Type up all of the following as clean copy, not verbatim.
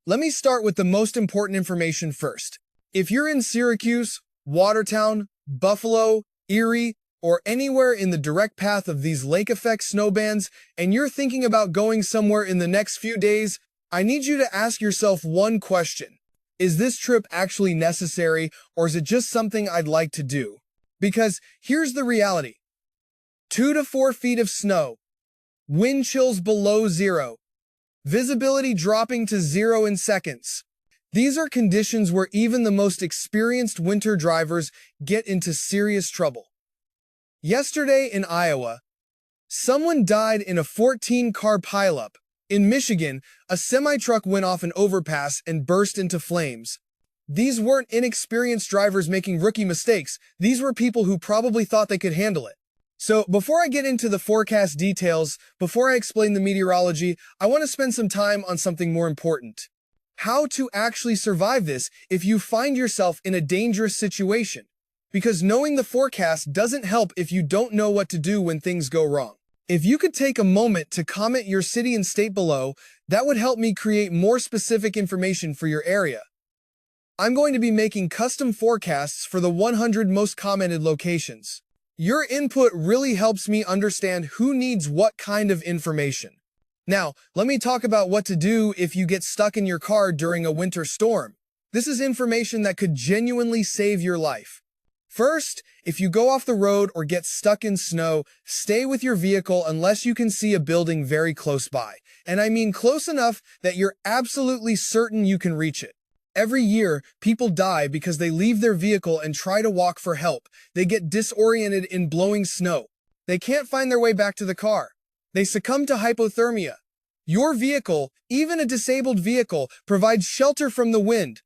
Let me start with the most important information first. If you're in Syracuse, Watertown, Buffalo, Erie, or anywhere in the direct path of these lake-effect snowbands, and you're thinking about going somewhere in the next few days, I need you to ask yourself one question. Is this trip actually necessary, or is it just something I'd like to do? Because here's the reality. 2 to 4 feet of snow, wind chills below zero, visibility dropping to 0 in seconds. These are conditions where even the most experienced winter drivers get into serious trouble. Yesterday in Iowa, someone died in a 14-car pileup. In Michigan, a semi-truck went off an overpass and burst into flames. These weren't inexperienced drivers making rookie mistakes. These were people who probably thought they could handle it. So before I get into the forecast details, before I explain the meteorology, I want to spend some time on something more important. How to actually survive this if you find yourself in a dangerous situation. Because knowing the forecast doesn't help if you don't know what to do when things go wrong. If you could take a moment to comment your city and state below, that would help me create more specific information for your area. I'm going to be making custom forecasts for the 100 most commented locations. Your input really helps me understand who needs what kind of information. Now, let me talk about what to do if you get stuck in your car during a winter storm. This is information that could genuinely save your life. First, if you go off the road or get stuck in snow, stay with your vehicle unless you can see a building very close by. And I mean close enough that you're absolutely certain you can reach it. Every year, people die because they leave their vehicle and try to walk for help. They get disoriented in blowing snow. They can't find their way back to the car. They succumb to hypothermia. Your vehicle, even a disabled vehicle, provides shelter from the wind.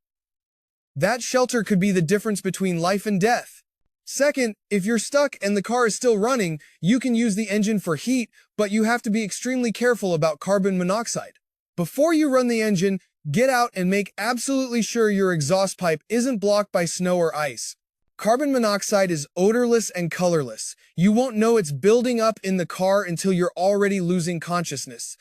That shelter could be the difference between life and death. Second, if you're stuck and the car is still running, you can use the engine for heat, but you have to be extremely careful about carbon monoxide. Before you run the engine, get out and make absolutely sure your exhaust pipe isn't blocked by snow or ice. Carbon monoxide is odorless and colorless. You won't know it's building up in the car until you're already losing consciousness.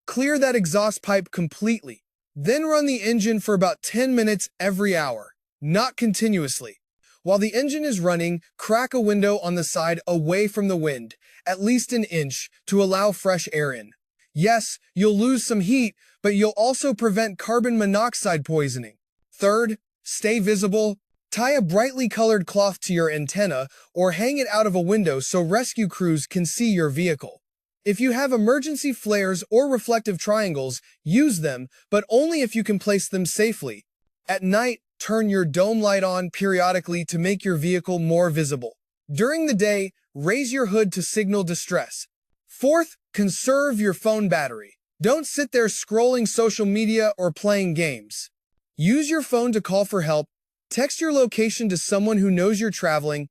Clear that exhaust pipe completely. Then run the engine for about 10 minutes every hour, not continuously. While the engine is running, crack a window on the side away from the wind, at least an inch, to allow fresh air in. Yes, you'll lose some heat, but you'll also prevent carbon monoxide poisoning. Third, stay visible. Tie a brightly colored cloth to your antenna or hang it out of a window so rescue crews can see your vehicle. If you have emergency flares or reflective triangles, use them, but only if you can place them safely. At night, turn your dome light on periodically to make your vehicle more visible. During the day, raise your hood to signal distress. Fourth, conserve your phone battery. Don't sit there scrolling social media or playing games. Use your phone to call for help, text your location to someone who knows you're traveling,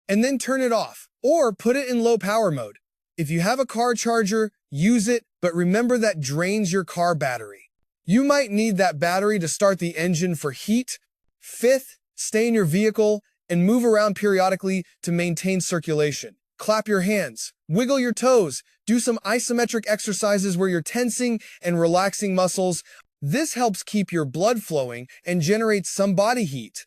and then turn it off, or put it in low power mode. If you have a car charger, use it, but remember that drains your car battery. You might need that battery to start the engine for heat. Fifth, stay in your vehicle and move around periodically to maintain circulation. Clap your hands, wiggle your toes, do some isometric exercises where you're tensing and relaxing muscles. This helps keep your blood flowing and generates some body heat.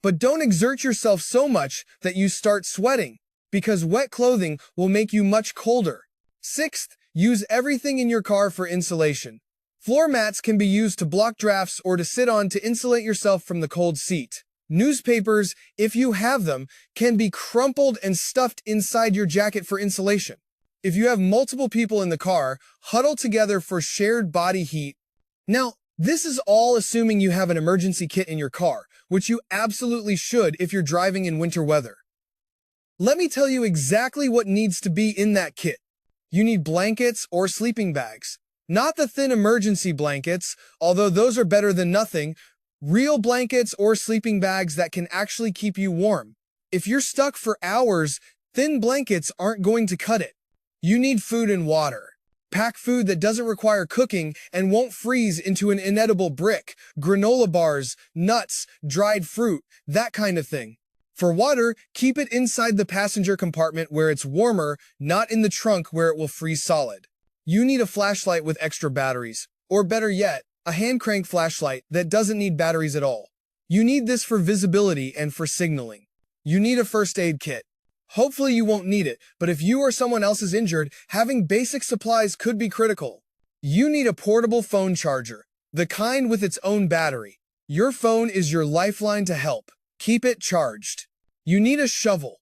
But don't exert yourself so much that you start sweating, because wet clothing will make you much colder. Sixth, use everything in your car for insulation. Floor mats can be used to block drafts or to sit on to insulate yourself from the cold seat. Newspapers, if you have them, can be crumpled and stuffed inside your jacket for insulation. If you have multiple people in the car, huddle together for shared body heat. Now, this is all assuming you have an emergency kit in your car, which you absolutely should if you're driving in winter weather. Let me tell you exactly what needs to be in that kit. You need blankets or sleeping bags. Not the thin emergency blankets, although those are better than nothing. Real blankets or sleeping bags that can actually keep you warm. If you're stuck for hours, thin blankets aren't going to cut it. You need food and water. Pack food that doesn't require cooking and won't freeze into an inedible brick. Granola bars, nuts, dried fruit, that kind of thing. For water, keep it inside the passenger compartment where it's warmer, not in the trunk where it will freeze solid. You need a flashlight with extra batteries, or better yet, A hand crank flashlight that doesn't need batteries at all. You need this for visibility and for signaling. You need a first aid kit. Hopefully you won't need it, but if you or someone else is injured, having basic supplies could be critical. You need a portable phone charger, the kind with its own battery. Your phone is your lifeline to help. Keep it charged. You need a shovel.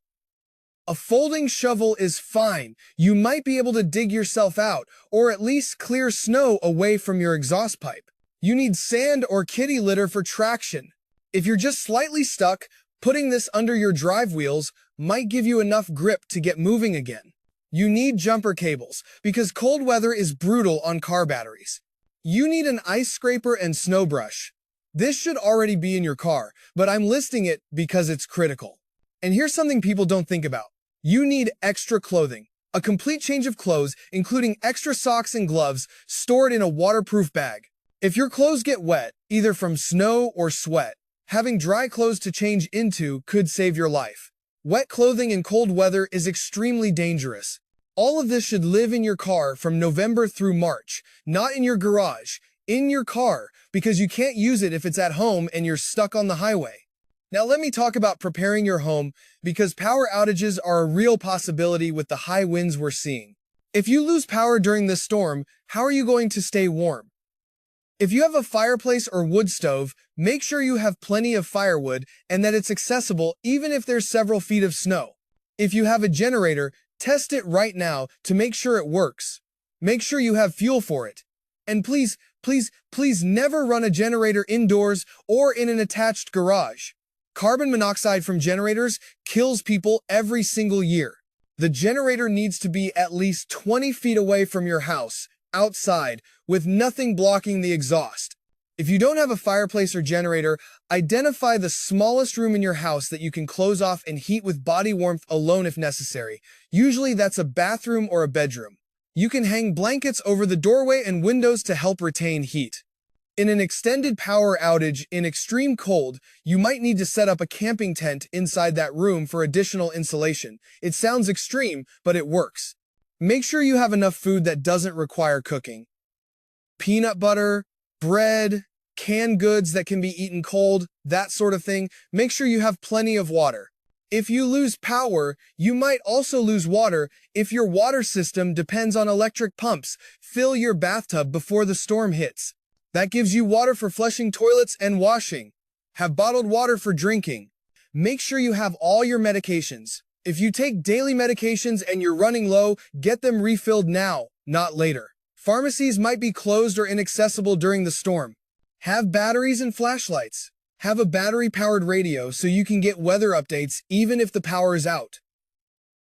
A folding shovel is fine. You might be able to dig yourself out, or at least clear snow away from your exhaust pipe. You need sand or kitty litter for traction. If you're just slightly stuck, putting this under your drive wheels might give you enough grip to get moving again. You need jumper cables, because cold weather is brutal on car batteries. You need an ice scraper and snow brush. This should already be in your car, but I'm listing it because it's critical. And here's something people don't think about. You need extra clothing, a complete change of clothes, including extra socks and gloves, stored in a waterproof bag. If your clothes get wet, either from snow or sweat, having dry clothes to change into could save your life. Wet clothing in cold weather is extremely dangerous. All of this should live in your car from November through March, not in your garage, in your car, because you can't use it if it's at home and you're stuck on the highway. Now let me talk about preparing your home, because power outages are a real possibility with the high winds we're seeing. If you lose power during this storm, how are you going to stay warm? If you have a fireplace or wood stove, make sure you have plenty of firewood and that it's accessible even if there's several feet of snow. If you have a generator, test it right now to make sure it works. Make sure you have fuel for it. And please never run a generator indoors or in an attached garage. Carbon monoxide from generators kills people every single year. The generator needs to be at least 20 feet away from your house, outside, with nothing blocking the exhaust. If you don't have a fireplace or generator, identify the smallest room in your house that you can close off and heat with body warmth alone if necessary. Usually that's a bathroom or a bedroom. You can hang blankets over the doorway and windows to help retain heat. In an extended power outage in extreme cold, you might need to set up a camping tent inside that room for additional insulation. It sounds extreme, but it works. Make sure you have enough food that doesn't require cooking. Peanut butter, bread, canned goods that can be eaten cold, that sort of thing. Make sure you have plenty of water. If you lose power, you might also lose water. If your water system depends on electric pumps, fill your bathtub before the storm hits. That gives you water for flushing toilets and washing. Have bottled water for drinking. Make sure you have all your medications. If you take daily medications and you're running low, get them refilled now, not later. Pharmacies might be closed or inaccessible during the storm. Have batteries and flashlights. Have a battery-powered radio so you can get weather updates even if the power is out.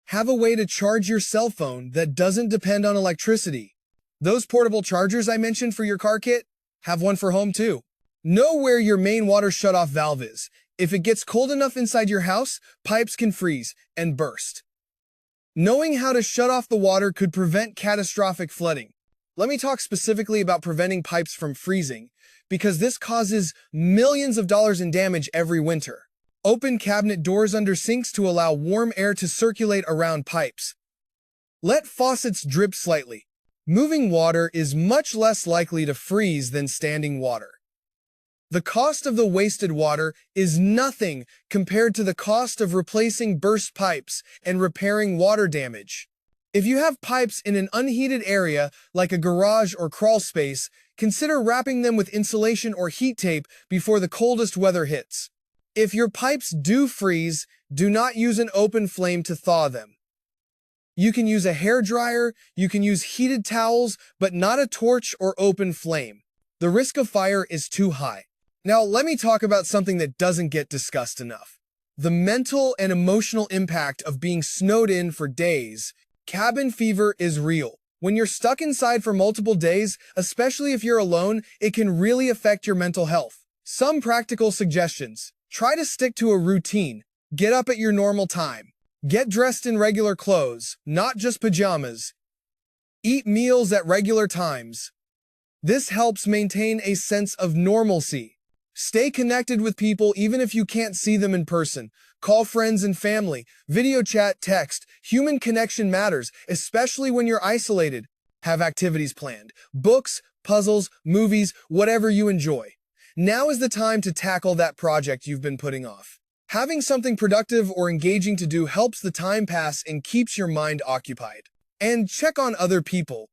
Have a way to charge your cell phone that doesn't depend on electricity. Those portable chargers I mentioned for your car kit, have one for home too. Know where your main water shutoff valve is. If it gets cold enough inside your house, pipes can freeze and burst. Knowing how to shut off the water could prevent catastrophic flooding. Let me talk specifically about preventing pipes from freezing, because this causes millions of dollars in damage every winter. Open cabinet doors under sinks to allow warm air to circulate around pipes. Let faucets drip slightly. Moving water is much less likely to freeze than standing water. The cost of the wasted water is nothing compared to the cost of replacing burst pipes and repairing water damage. If you have pipes in an unheated area, like a garage or crawl space, consider wrapping them with insulation or heat tape before the coldest weather hits. If your pipes do freeze, do not use an open flame to thaw them. You can use a hairdryer, you can use heated towels, but not a torch or open flame. The risk of fire is too high. Now, let me talk about something that doesn't get discussed enough. The mental and emotional impact of being snowed in for days. Cabin fever is real. When you're stuck inside for multiple days, especially if you're alone, it can really affect your mental health. Some practical suggestions. Try to stick to a routine. Get up at your normal time. Get dressed in regular clothes, not just pajamas. Eat meals at regular times. This helps maintain a sense of normalcy. Stay connected with people even if you can't see them in person. Call friends and family. Video chat, text. Human connection matters, especially when you're isolated. Have activities planned. Books, puzzles, movies, whatever you enjoy. Now is the time to tackle that project you've been putting off. Having something productive or engaging to do helps the time pass and keeps your mind occupied. And check on other people.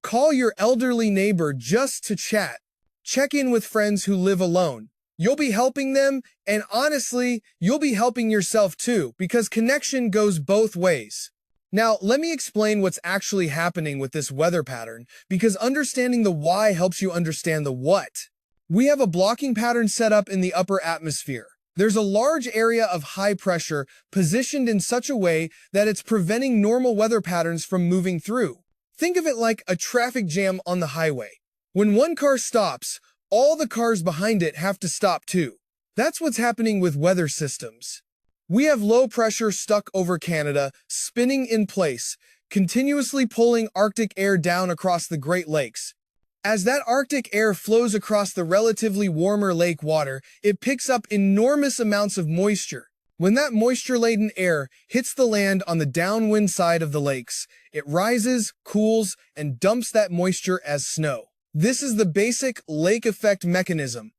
Call your elderly neighbor just to chat. Check in with friends who live alone. You'll be helping them, and honestly, you'll be helping yourself too, because connection goes both ways. Now, let me explain what's actually happening with this weather pattern, because understanding the why helps you understand the what. We have a blocking pattern set up in the upper atmosphere. There's a large area of high pressure positioned in such a way that it's preventing normal weather patterns from moving through. Think of it like a traffic jam on the highway. When one car stops, all the cars behind it have to stop too. That's what's happening with weather systems. We have low pressure stuck over Canada, spinning in place, continuously pulling Arctic air down across the Great Lakes. As that Arctic air flows across the relatively warmer lake water, it picks up enormous amounts of moisture. When that moisture-laden air hits the land on the downwind side of the lakes, it rises, cools, and dumps that moisture as snow. This is the basic lake effect mechanism,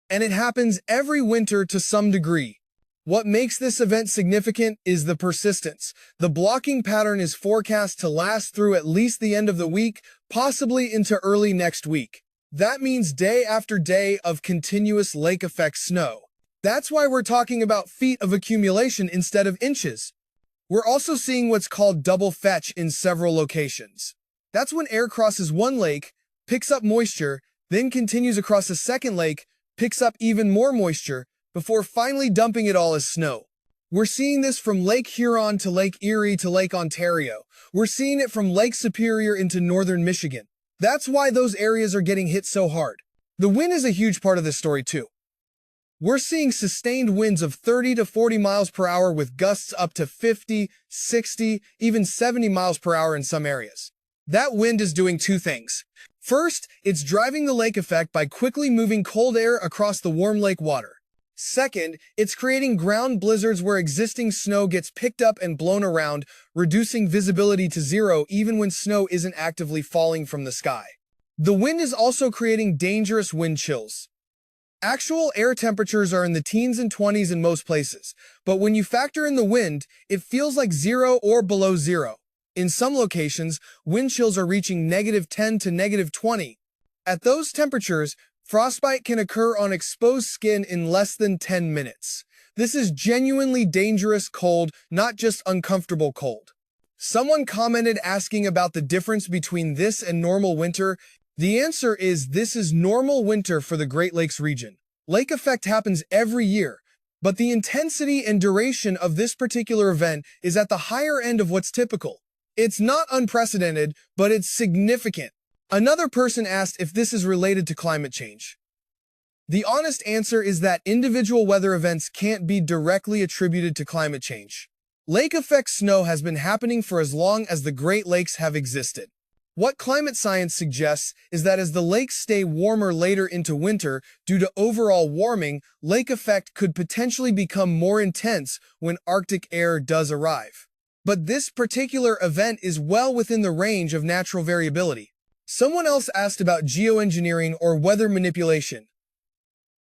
and it happens every winter to some degree. What makes this event significant is the persistence. The blocking pattern is forecast to last through at least the end of the week, possibly into early next week. That means day after day of continuous lake effect snow. That's why we're talking about feet of accumulation instead of inches. We're also seeing what's called double fetch in several locations. That's when air crosses one lake, picks up moisture, then continues across a second lake, picks up even more moisture, before finally dumping it all as snow. We're seeing this from Lake Huron to Lake Erie to Lake Ontario. We're seeing it from Lake Superior into northern Michigan. That's why those areas are getting hit so hard. The wind is a huge part of this story too. We're seeing sustained winds of 30 to 40 miles per hour with gusts up to 50, 60, even 70 miles per hour in some areas. That wind is doing two things. First, it's driving the lake effect by quickly moving cold air across the warm lake water. Second, it's creating ground blizzards where existing snow gets picked up and blown around, reducing visibility to zero even when snow isn't actively falling from the sky. The wind is also creating dangerous wind chills. Actual air temperatures are in the teens and 20s in most places, but when you factor in the wind, it feels like zero or below zero. In some locations, wind chills are reaching -10 to -20. At those temperatures, frostbite can occur on exposed skin in less than 10 minutes. This is genuinely dangerous cold, not just uncomfortable cold. Someone commented asking about the difference between this and normal winter. The answer is this is normal winter for the Great Lakes region. Lake effect happens every year, but the intensity and duration of this particular event is at the higher end of what's typical. It's not unprecedented, but it's significant. Another person asked if this is related to climate change. The honest answer is that individual weather events can't be directly attributed to climate change. Lake effect snow has been happening for as long as the Great Lakes have existed. What climate science suggests is that as the lakes stay warmer later into winter due to overall warming, lake effect could potentially become more intense when Arctic air does arrive. But this particular event is well within the range of natural variability. Someone else asked about geoengineering or weather manipulation.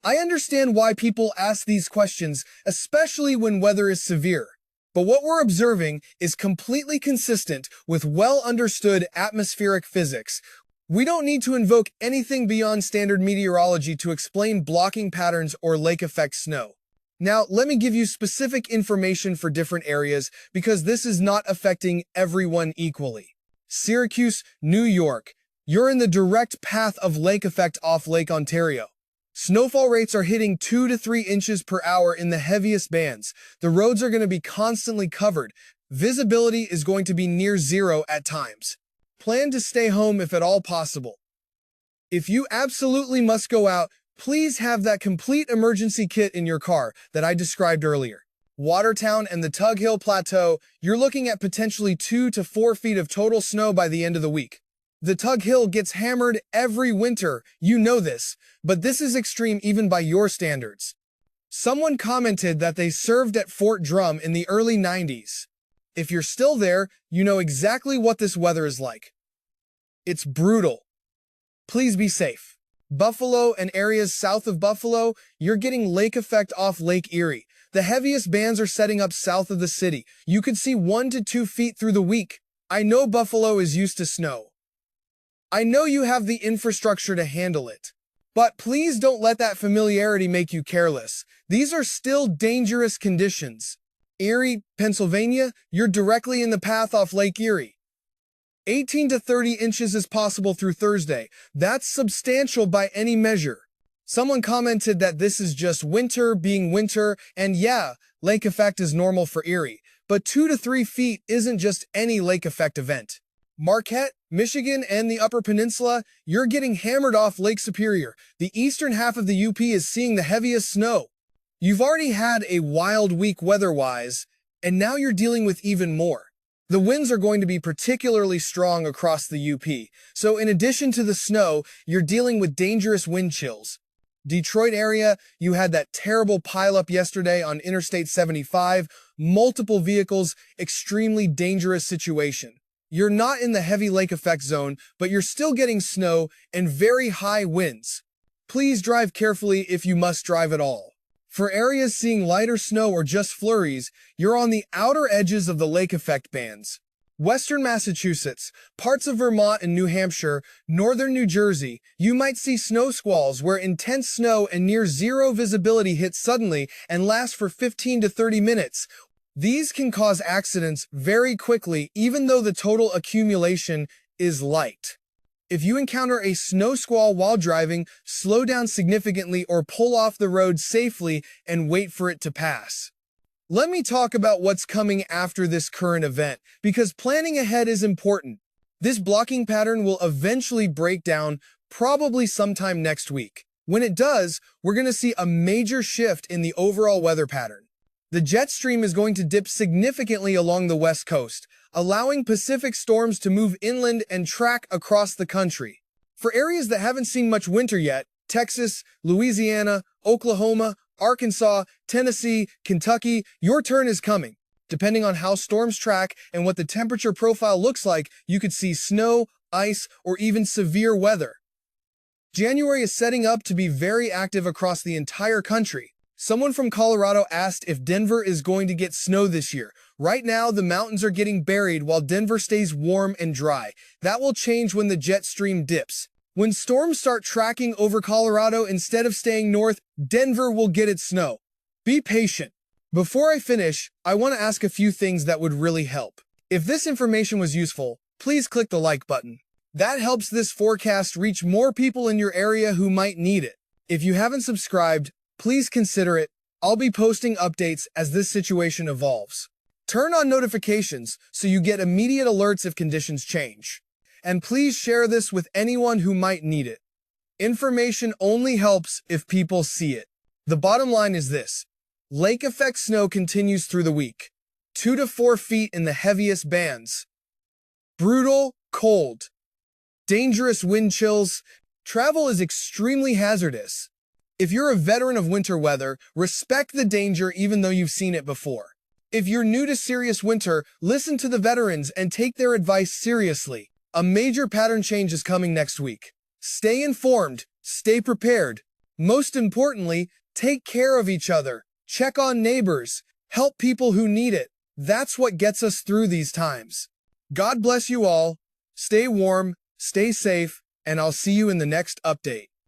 I understand why people ask these questions, especially when weather is severe. But what we're observing is completely consistent with well-understood atmospheric physics. We don't need to invoke anything beyond standard meteorology to explain blocking patterns or lake effect snow. Now, let me give you specific information for different areas because this is not affecting everyone equally. Syracuse, New York. You're in the direct path of lake effect off Lake Ontario. Snowfall rates are hitting 2 to 3 inches per hour in the heaviest bands. The roads are going to be constantly covered. Visibility is going to be near zero at times. Plan to stay home if at all possible. If you absolutely must go out, please have that complete emergency kit in your car that I described earlier. Watertown and the Tug Hill Plateau, you're looking at potentially 2 to 4 feet of total snow by the end of the week. The Tug Hill gets hammered every winter, you know this, but this is extreme even by your standards. Someone commented that they served at Fort Drum in the early 90s. If you're still there, you know exactly what this weather is like. It's brutal. Please be safe. Buffalo and areas south of Buffalo, you're getting lake effect off Lake Erie. The heaviest bands are setting up south of the city. You could see 1 to 2 feet through the week. I know Buffalo is used to snow. I know you have the infrastructure to handle it. But please don't let that familiarity make you careless. These are still dangerous conditions. Erie, Pennsylvania, you're directly in the path off Lake Erie. 18 to 30 inches is possible through Thursday. That's substantial by any measure. Someone commented that this is just winter being winter, and yeah, lake effect is normal for Erie. But 2 to 3 feet isn't just any lake effect event. Marquette, Michigan, and the Upper Peninsula, you're getting hammered off Lake Superior. The eastern half of the UP is seeing the heaviest snow. You've already had a wild week weather-wise, and now you're dealing with even more. The winds are going to be particularly strong across the UP, so in addition to the snow, you're dealing with dangerous wind chills. Detroit area, you had that terrible pileup yesterday on Interstate 75, multiple vehicles, extremely dangerous situation. You're not in the heavy lake effect zone, but you're still getting snow and very high winds. Please drive carefully if you must drive at all. For areas seeing lighter snow or just flurries, you're on the outer edges of the lake effect bands. Western Massachusetts, parts of Vermont and New Hampshire, northern New Jersey, you might see snow squalls where intense snow and near zero visibility hit suddenly and last for 15 to 30 minutes. These can cause accidents very quickly, even though the total accumulation is light. If you encounter a snow squall while driving, slow down significantly or pull off the road safely and wait for it to pass. Let me talk about what's coming after this current event, because planning ahead is important. This blocking pattern will eventually break down, probably sometime next week. When it does, we're going to see a major shift in the overall weather pattern. The jet stream is going to dip significantly along the west coast, allowing Pacific storms to move inland and track across the country. For areas that haven't seen much winter yet, Texas, Louisiana, Oklahoma, Arkansas, Tennessee, Kentucky, your turn is coming. Depending on how storms track and what the temperature profile looks like, you could see snow, ice, or even severe weather. January is setting up to be very active across the entire country. Someone from Colorado asked if Denver is going to get snow this year. Right now, the mountains are getting buried while Denver stays warm and dry. That will change when the jet stream dips. When storms start tracking over Colorado instead of staying north, Denver will get its snow. Be patient. Before I finish, I want to ask a few things that would really help. If this information was useful, please click the like button. That helps this forecast reach more people in your area who might need it. If you haven't subscribed, please consider it. I'll be posting updates as this situation evolves. Turn on notifications so you get immediate alerts if conditions change. And please share this with anyone who might need it. Information only helps if people see it. The bottom line is this. Lake effect snow continues through the week. 2 to 4 feet in the heaviest bands. Brutal, cold. Dangerous wind chills. Travel is extremely hazardous. If you're a veteran of winter weather, respect the danger even though you've seen it before. If you're new to serious winter, listen to the veterans and take their advice seriously. A major pattern change is coming next week. Stay informed, stay prepared. Most importantly, take care of each other. Check on neighbors. Help people who need it. That's what gets us through these times. God bless you all. Stay warm, stay safe, and I'll see you in the next update.